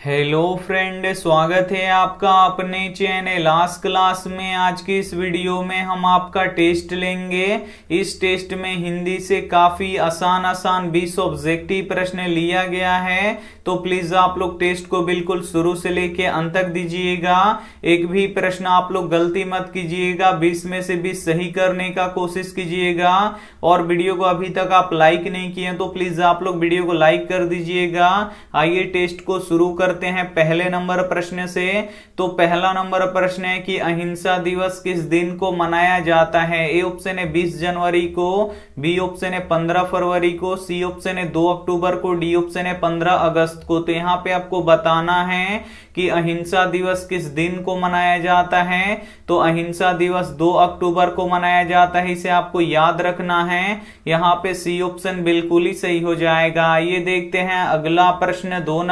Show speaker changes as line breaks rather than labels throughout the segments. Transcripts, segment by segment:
Hello friend, स्वागत है आपका अपने चैनल आज क्लास में। आज की इस वीडियो में हम आपका टेस्ट लेंगे। इस टेस्ट में हिंदी से काफी आसान 20 ऑब्जेक्टिव प्रश्न लिया गया है, तो प्लीज आप लोग टेस्ट को बिल्कुल शुरू से लेके अंत तक दीजिएगा। एक भी प्रश्न आप लोग गलती मत कीजिएगा, 20 में से 20 सही करने का कोशिश कीजिएगा। और वीडियो को अभी तक आप लाइक नहीं किए तो प्लीज आप लोग वीडियो को लाइक कर दीजिएगा। आइए टेस्ट को शुरू करते हैं पहले नंबर प्रश्न से। तो पहला नंबर प्रश्न है कि अहिंसा दिवस किस दिन को मनाया जाता है। ए ऑप्शन है 20 जनवरी को, बी ऑप्शन है 15 फरवरी को, सी ऑप्शन है 2 अक्टूबर को, डी ऑप्शन है 15 अगस्त को। तो यहाँ पे आपको बताना है कि अहिंसा दिवस किस दिन को मनाया जाता है। तो अहिंसा दिवस 2 अक्टूबर को मनाया जाता है, इसे आपको याद रखना है। यहाँ पे सी ऑप्शन बिल्कुल ही सही हो जाएगा। ये देखते हैं अगला प्रश्न, 2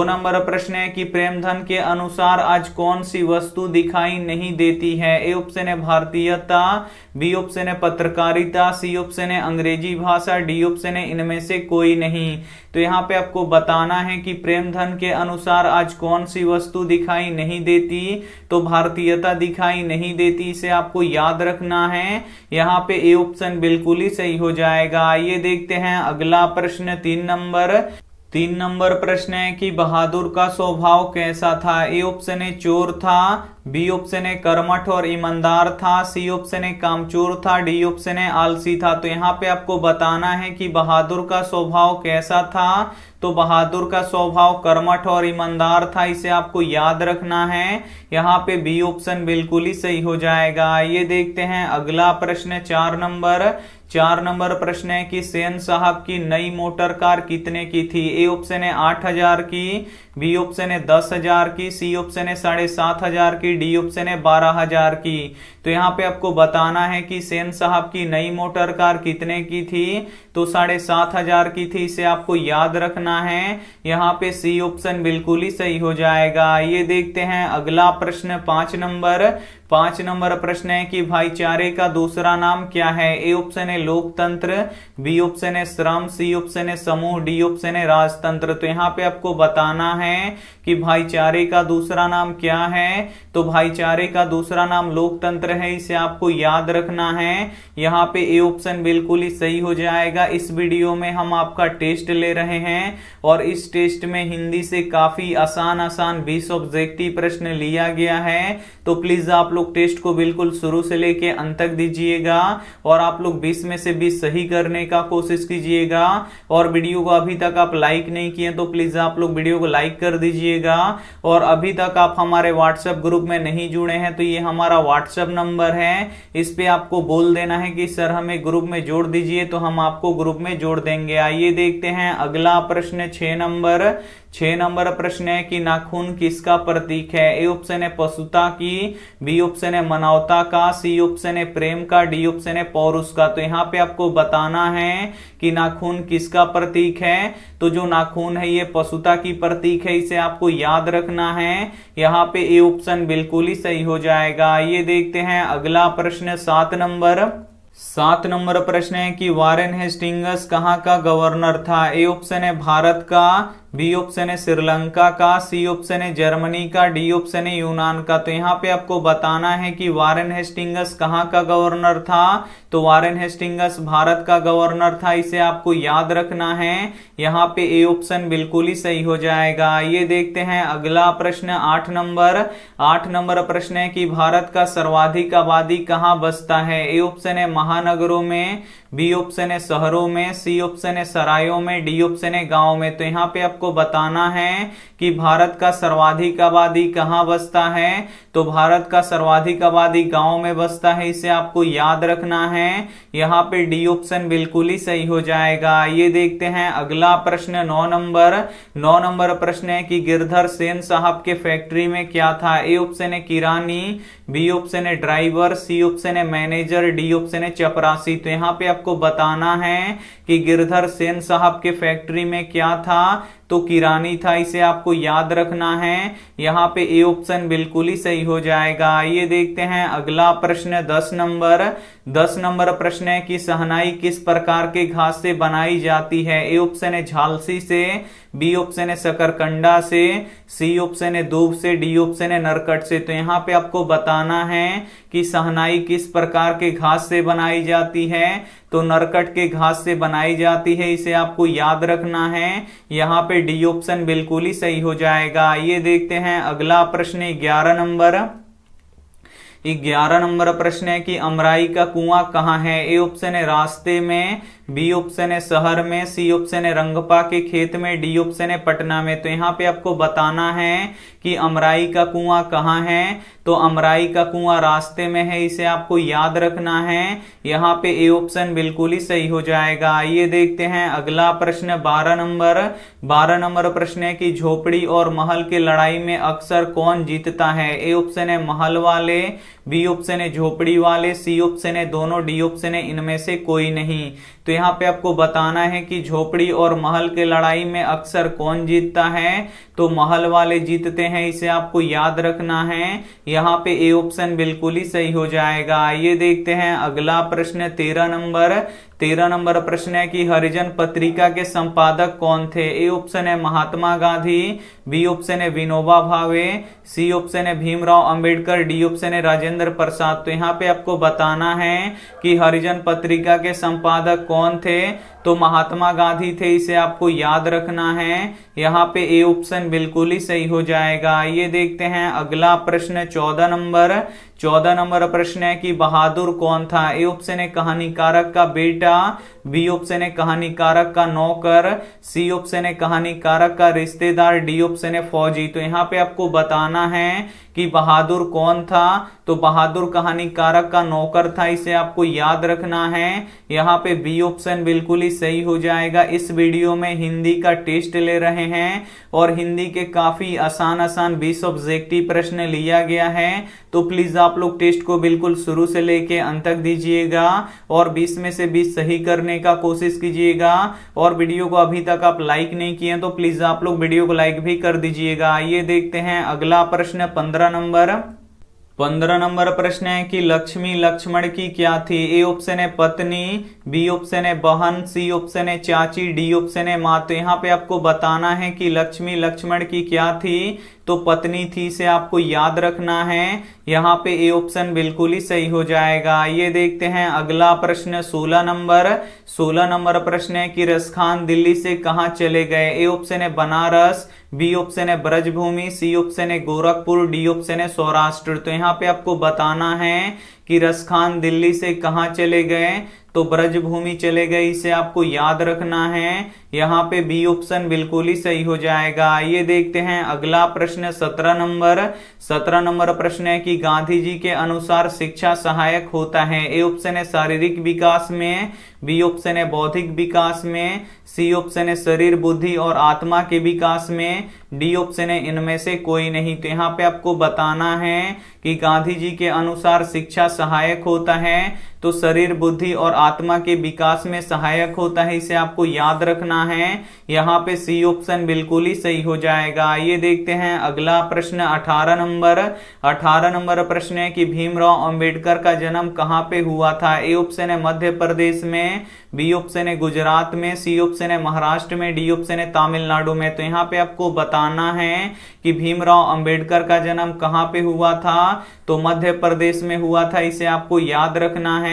नंबर प्रश्न है कि प्रेमधन के अनुसार आज कौन सी वस्तु दिखाई नहीं देती है। ए ऑप्शन है भारतीयता, बी ऑप्शन है पत्रकारिता, सी ऑप्शन है अंग्रेजी भाषा, डी ऑप्शन है इनमें से कोई नहीं। तो यहाँ पे आपको बताना है कि प्रेमधन के अनुसार आज कौन सी वस्तु दिखाई नहीं देती। तो भारतीयता दिखाई नहीं देती, इसे आपको याद रखना है। यहाँ पे ए ऑप्शन बिल्कुल ही सही हो जाएगा। ये देखते हैं अगला प्रश्न, 3 नंबर प्रश्न है कि बहादुर का स्वभाव कैसा था। ए ऑप्शन है चोर था, बी ऑप्शन है कर्मठ और ईमानदार था, सी ऑप्शन है कामचोर था, डी ऑप्शन है आलसी था। तो यहाँ पे आपको बताना है कि बहादुर का स्वभाव कैसा था। तो बहादुर का स्वभाव कर्मठ और ईमानदार था, इसे आपको याद रखना है। यहाँ पे बी ऑप्शन बिल्कुल ही सही हो जाएगा। ये देखते हैं अगला प्रश्न, 4 नंबर प्रश्न है कि सेन साहब की नई मोटर कार कितने की थी। ए ऑप्शन है 8,000 की, बी ऑप्शन है 10,000 की, सी ऑप्शन है 7,500 की, डी ऑप्शन है 12,000 की। तो यहाँ पे आपको बताना है कि सेन साहब की नई मोटर कार कितने की थी। तो 7,500 की थी, इसे आपको याद रखना है। यहाँ पे सी ऑप्शन बिल्कुल ही सही हो जाएगा। ये देखते हैं अगला प्रश्न, 5 नंबर प्रश्न है कि भाईचारे का दूसरा नाम क्या है। ए ऑप्शन है लोकतंत्र, बी ऑप्शन है श्रम, सी ऑप्शन है समूह, डी ऑप्शन है राजतंत्र। तो यहाँ पे आपको बताना है कि भाईचारे का दूसरा नाम क्या है। तो भाईचारे का दूसरा नाम लोकतंत्र है, इसे आपको याद रखना है। यहाँ पे ए ऑप्शन बिल्कुल ही सही हो जाएगा। इस वीडियो में हम आपका टेस्ट ले रहे हैं और इस टेस्ट में हिंदी से काफी आसान 20 ऑब्जेक्टिव प्रश्न लिया गया है। तो प्लीज आप लोग टेस्ट को बिल्कुल शुरू से लेके अंत तक दीजिएगा और आप लोग 20 में से 20 सही करने का कोशिश कीजिएगा। और वीडियो को अभी तक आप लाइक नहीं किए तो प्लीज आप लोग वीडियो को लाइक कर दीजिएगा। और अभी तक आप हमारे व्हाट्सएप ग्रुप में नहीं जुड़े हैं तो ये हमारा व्हाट्सएप नंबर है, इस पे आपको बोल देना है कि सर हमें ग्रुप में जोड़ दीजिए, तो हम आपको ग्रुप में जोड़ देंगे। आइए देखते हैं अगला प्रश्न, 6 नंबर प्रश्न है कि नाखून किसका प्रतीक है। ए ऑप्शन है पशुता की, बी ऑप्शन है मानवता का, सी ऑप्शन है प्रेम का, डी ऑप्शन है पौरुष का। तो यहाँ पे आपको बताना है कि नाखून किसका प्रतीक है। तो जो नाखून है ये पशुता की प्रतीक है, इसे आपको याद रखना है। यहाँ पे ए ऑप्शन बिल्कुल ही सही हो जाएगा। ये देखते हैं अगला प्रश्न, 7 नंबर प्रश्न है कि वारेन हेस्टिंग्स कहाँ का गवर्नर था। ए ऑप्शन है भारत का, बी ऑप्शन है श्रीलंका का, सी ऑप्शन है जर्मनी का, डी ऑप्शन है यूनान का। तो यहाँ पे आपको बताना है कि वारेन हेस्टिंग्स कहाँ का गवर्नर था। तो वारेन हेस्टिंग्स भारत का गवर्नर था, इसे आपको याद रखना है। यहाँ पे ए ऑप्शन बिल्कुल ही सही हो जाएगा। ये देखते हैं अगला प्रश्न, 8 नंबर प्रश्न है कि भारत का सर्वाधिक आबादी कहाँ बसता है। ए ऑप्शन है महानगरों में, बी ऑप्शन है शहरों में, सी ऑप्शन है सरायों में, डी ऑप्शन है गांव में। तो यहाँ पे आपको बताना है कि भारत का सर्वाधिक आबादी कहाँ बसता है। तो भारत का सर्वाधिक आबादी गांव में बसता है, इसे आपको याद रखना है। यहाँ पे डी ऑप्शन बिल्कुल ही सही हो जाएगा। ये देखते हैं अगला प्रश्न, 9 नंबर प्रश्न है कि गिरधर सेन साहब के फैक्ट्री में क्या था। ए ऑप्शन है किरानी, बी ऑप्शन है ड्राइवर, सी ऑप्शन है मैनेजर, डी ऑप्शन है चपरासी। तो यहाँ पे आपको बताना है कि गिरधर सेन साहब के फैक्ट्री में क्या था। तो किरानी था, इसे आपको याद रखना है। यहाँ पे ए ऑप्शन बिल्कुल ही सही हो जाएगा। ये देखते हैं अगला प्रश्न, 10 नंबर प्रश्न है कि शहनाई किस प्रकार के घास से बनाई जाती है। ए ऑप्शन है झालसी से, बी ऑप्शन है शकरकंडा से, सी ऑप्शन है दूब से, डी ऑप्शन है नरकट से। तो यहाँ पे आपको बताना है कि शहनाई किस प्रकार के घास से बनाई जाती है, तो नरकट के घास से बनाई जाती है, इसे आपको याद रखना है। यहाँ पे डी ऑप्शन बिल्कुल ही सही हो जाएगा। ये देखते हैं अगला प्रश्न 11 नंबर। 11 नंबर प्रश्न है कि अमराई का कुआं कहाँ है। ए ऑप्शन है रास्ते में, बी ऑप्शन है शहर में, सी ऑप्शन है रंगपा के खेत में, डी ऑप्शन है पटना में। तो यहाँ पे आपको बताना है कि अमराई का कुआं कहाँ है। तो अमराई का कुआं रास्ते में है, इसे आपको याद रखना है। यहाँ पे ए ऑप्शन बिल्कुल ही सही हो जाएगा। ये देखते हैं अगला प्रश्न 12 नंबर। 12 नंबर प्रश्न है कि झोपड़ी और महल के लड़ाई में अक्सर कौन जीतता है। ए ऑप्शन है महल वाले, बी ऑप्शन है झोपड़ी वाले, सी ऑप्शन है दोनों, डी ऑप्शन है इनमें से कोई नहीं। तो यहाँ पे आपको बताना है कि झोपड़ी और महल के लड़ाई में अक्सर कौन जीतता है। तो महल वाले जीतते हैं, इसे आपको याद रखना है। यहाँ पे ए ऑप्शन बिल्कुल ही सही हो जाएगा। ये देखते हैं अगला प्रश्न 13 नंबर। 13 नंबर प्रश्न है कि हरिजन पत्रिका के संपादक कौन थे। ए ऑप्शन है महात्मा गांधी, बी ऑप्शन है विनोबा भावे, सी ऑप्शन है भीमराव अंबेडकर, डी ऑप्शन है राजेंद्र प्रसाद। तो यहाँ पे आपको बताना है कि हरिजन पत्रिका के संपादक कौन थे। तो महात्मा गांधी थे, इसे आपको याद रखना है। यहाँ पे ए ऑप्शन बिल्कुल ही सही हो जाएगा। ये देखते हैं अगला प्रश्न 14 नंबर। 14 नंबर प्रश्न है कि बहादुर कौन था। ए ऑप्शन है कहानीकारक का बेटा, बी ऑप्शन है कहानीकारक का नौकर, सी ऑप्शन है कहानीकारक का रिश्तेदार, डी ऑप्शन है फौजी। तो यहाँ पे आपको बताना है कि बहादुर कौन था। तो बहादुर कहानीकारक का नौकर था, इसे आपको याद रखना है। यहाँ पे बी ऑप्शन बिल्कुल ही सही हो जाएगा। इस वीडियो में हिंदी का टेस्ट ले रहे हैं और हिंदी के काफी आसान 20 ऑब्जेक्टिव प्रश्न लिया गया है। तो प्लीज आप लोग टेस्ट को बिल्कुल शुरू से लेके अंत तक दीजिएगा और 20 में से 20 सही करने का कोशिश कीजिएगा। और वीडियो को अभी तक आप लाइक नहीं किए तो प्लीज आप लोग वीडियो को लाइक भी कर दीजिएगा। ये देखते हैं अगला प्रश्न 15 नंबर। 15 नंबर प्रश्न है कि लक्ष्मी लक्ष्मण की क्या थी। ए ऑप्शन है पत्नी, बी ऑप्शन है बहन, सी ऑप्शन है चाची, डी ऑप्शन है माँ। तो यहाँ पे आपको बताना है कि लक्ष्मी लक्ष्मण की क्या थी। तो पत्नी थी, से आपको याद रखना है। यहाँ पे ए ऑप्शन बिल्कुल ही सही हो जाएगा। ये देखते हैं अगला प्रश्न 16 नंबर। 16 नंबर प्रश्न है कि रसखान दिल्ली से कहाँ चले गए। ए ऑप्शन है बनारस, बी ऑप्शन है ब्रजभूमि, सी ऑप्शन है गोरखपुर, डी ऑप्शन है सौराष्ट्र। तो यहाँ पे आपको बताना है कि रसखान दिल्ली से कहाँ चले गए। तो ब्रजभूमि चले गए, इसे आपको याद रखना है। यहाँ पे बी ऑप्शन बिल्कुल ही सही हो जाएगा। ये देखते हैं अगला प्रश्न 17 नंबर। 17 नंबर प्रश्न है कि गांधी जी के अनुसार शिक्षा सहायक होता है। ए ऑप्शन है शारीरिक विकास में, बी ऑप्शन है बौद्धिक विकास में, सी ऑप्शन है शरीर बुद्धि और आत्मा के विकास में, डी ऑप्शन है इनमें से कोई नहीं। तो यहाँ पे आपको बताना है कि गांधी जी के अनुसार शिक्षा सहायक होता है। तो शरीर बुद्धि और आत्मा के विकास में सहायक होता है, इसे आपको याद रखना है। यहाँ पे सी ऑप्शन बिल्कुल ही सही हो जाएगा। ये देखते हैं अगला प्रश्न 18 नंबर। 18 नंबर प्रश्न है कि भीमराव अंबेडकर का जन्म कहाँ पे हुआ था। ए ऑप्शन है मध्य प्रदेश में, बी ऑप्शन है गुजरात में, सी ऑप्शन है महाराष्ट्र में, डी ऑप्शन है तमिलनाडु में। तो यहाँ पे आपको बताना है कि भीमराव अंबेडकर का जन्म कहाँ पे हुआ था। तो मध्य प्रदेश में हुआ था, इसे आपको याद रखना है।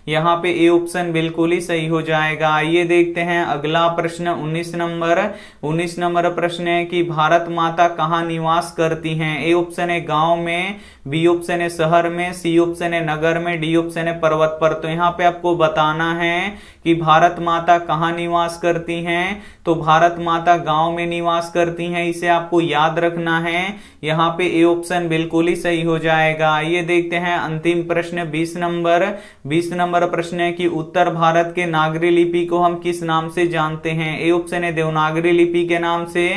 यहाँ पे ए ऑप्शन बिल्कुल ही सही हो जाएगा। ये देखते हैं अगला प्रश्न 19 नंबर। 19 नंबर प्रश्न है कि भारत माता कहाँ निवास करती हैं। ए ऑप्शन है गांव में, बी ऑप्शन है शहर में, सी ऑप्शन है नगर में, डी ऑप्शन है पर्वत पर। तो यहाँ पे आपको बताना है कि भारत माता कहाँ निवास करती हैं। तो भारत माता गांव में निवास करती हैं, इसे आपको याद रखना है। यहाँ पे ए ऑप्शन बिल्कुल ही सही हो जाएगा। ये देखते हैं अंतिम प्रश्न 20 नंबर। 20 नंबर प्रश्न है कि उत्तर भारत के नागरी लिपि को हम किस नाम से जानते हैं। ए ऑप्शन है देवनागरी लिपि के नाम से,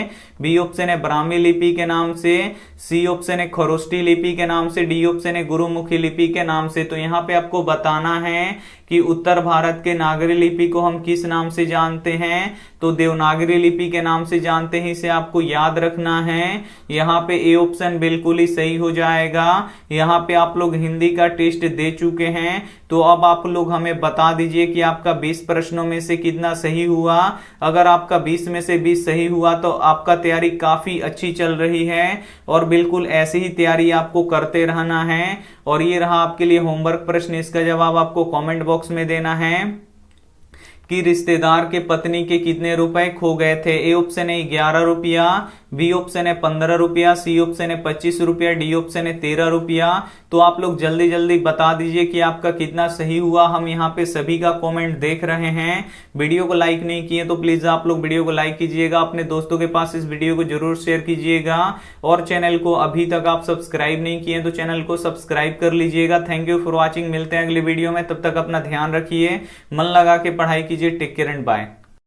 बी ऑप्शन है ब्राह्मी लिपि के नाम से, सी ऑप्शन है खरोष्टी लिपि के नाम से, डी ऑप्शन है गुरुमुखी लिपि के नाम से। तो यहाँ पे आपको बताना है कि उत्तर भारत के नागरी लिपि को हम किस नाम से जानते हैं? तो देवनागरी लिपि के नाम से जानते हैं, इसे आपको याद रखना है। यहाँ पे ए ऑप्शन बिल्कुल ही सही हो जाएगा। यहाँ पे आप लोग हिंदी का टेस्ट दे चुके हैं, तो अब आप लोग हमें बता दीजिए कि आपका 20 प्रश्नों में से कितना सही हुआ। अगर आपका 20 में से 20 सही हुआ तो आपका तैयारी काफी अच्छी चल रही है, और बिल्कुल ऐसी ही तैयारी आपको करते रहना है। और ये रहा आपके लिए होमवर्क प्रश्न, इसका जवाब आपको कमेंट बॉक्स में देना है कि रिश्तेदार के पत्नी के कितने रुपए खो गए थे। ए ऑप्शन है 11 रुपया, बी ऑप्शन है 15 रुपया, सी ऑप्शन है 25 रुपया, डी ऑप्शन है 13 रुपया। तो आप लोग जल्दी जल्दी बता दीजिए कि आपका कितना सही हुआ। हम यहाँ पे सभी का कमेंट देख रहे हैं। वीडियो को लाइक नहीं किए तो प्लीज आप लोग वीडियो को लाइक कीजिएगा, अपने दोस्तों के पास इस वीडियो को जरूर शेयर कीजिएगा, और चैनल को अभी तक आप सब्सक्राइब नहीं किए तो चैनल को सब्सक्राइब कर लीजिएगा। Thank you for watching. मिलते हैं अगली वीडियो में, तब तक अपना ध्यान रखिए, मन लगा के पढ़ाई कीजिए। Take care and bye.